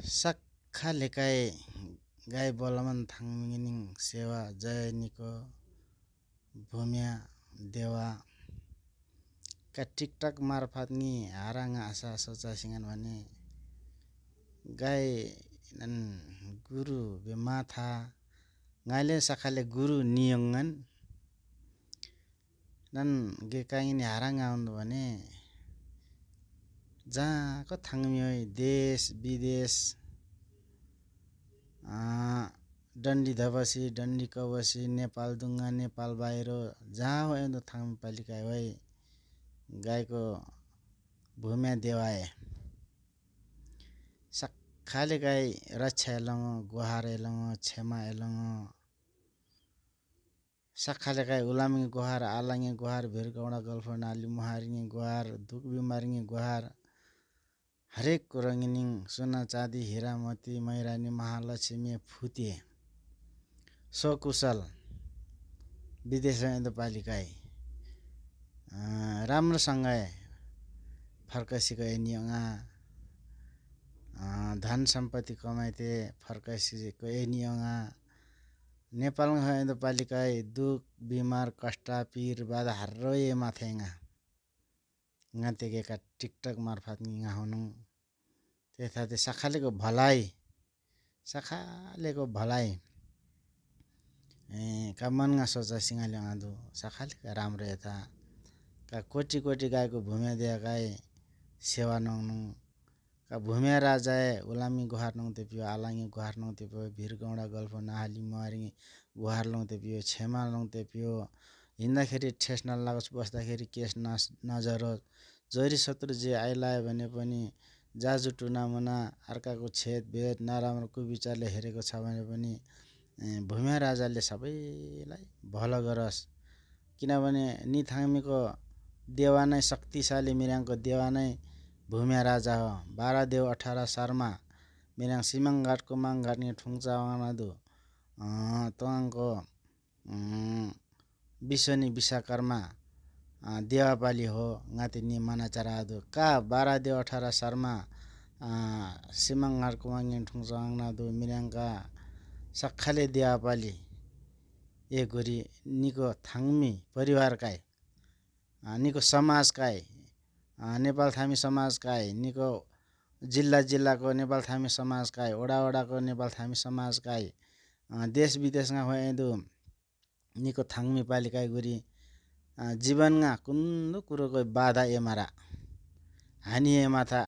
Sakha lekai gai bolaman thangmingning sewa jayniko भूम्या देवा का TikTok मार्फत नि हारांगा आशा सोचा सिंगन भने गाय नन गुरु बे माथा ngaile sakhale guru niyongan nan ge kaingini haranga undu भने जहाँको थाङमियोइ देश विदेश डन्डी धबसी डन्डी कबसी नेपाल दुंगा नेपाल बाहिर जहाँ हो एन्दो थाङ पालिका होइ गाईको भूम्या देवाए सखाले गाई रक्षा एलङ गुहार एलङ क्षमा एलङ सखाले गाई उलामी गुहार आलाङे गुहार भिरगौडा गल्फ नाली मुहारिङे गुहार दुख बिमारिङे गुहार हरेक कुरंगिनिङ सोना चाँदी हीरा मोती मैरानी महालक्ष्मी फुते सकुशल विदेश पालिकाई राम्रोसँग फर्कसीको एनियोङा धन सम्पत्ति कमाइते फर्कसीको एनियोङा नेपालमा हेन्दो पालिकाई दुख बिमार कष्ट पीर बाधा हर्रोए माथेङा ngategeका टिकटक मार्फत nga हुनु त्यथाते सखालेको भलाइ का मनगा सोचा सिंगाले आदु सखाले का राम्रो यता का कोटी कोटी गायको भूम्या दिया गाय सेवा नंगनु का भूम्या राजाए उलामी गुहार नंगते पियो आलाङे गुहार नंगते पियो भिरगौडा गल्फ नाहाली मुहारिङे गुहार नंगते पियो क्षमा नंगते पियो हिँड्दाखेरि ठेस नलागोस् बस्दाखेरि केस नजरोस् जरी शत्रु जे आइलायो भने पनि जाजु टुनामुना अर्काको छेद भेद नराम्रो कुविचारले हेरेको छ भने पनि भूम्या राजाले सबैलाई भलो गरोस् किनभने निथाङमीको देवा नै शक्तिशाली मिराङको देवा नै भूम्या राजा हो 12 देव 18 शर्मा मिराङ सिमाङ घाटको माङ घाट्ने ठुङचा वाङनादु तोङको विश्वनी विश्वकर्मा देवापाली हो ngaते नि माना चरादु का 12 देव 18 शर्मा सिमाङ घाटको माङ ठुङचा वाङनादु मिराङका सखाले देवापाली ए गोरी निको थाङमी परिवारकाई निको समाजकाई नेपाल थामी समाजकाई निको जिल्ला जिल्लाको नेपाल थामी समाजकाई ओडा ओडाको नेपाल थामी समाजकाई देश विदेशमा होएदु निको थाङमी पालिकाई गोरी जीवनमा कुन्नु कुरोको बाधा एमारा हानि एमाथा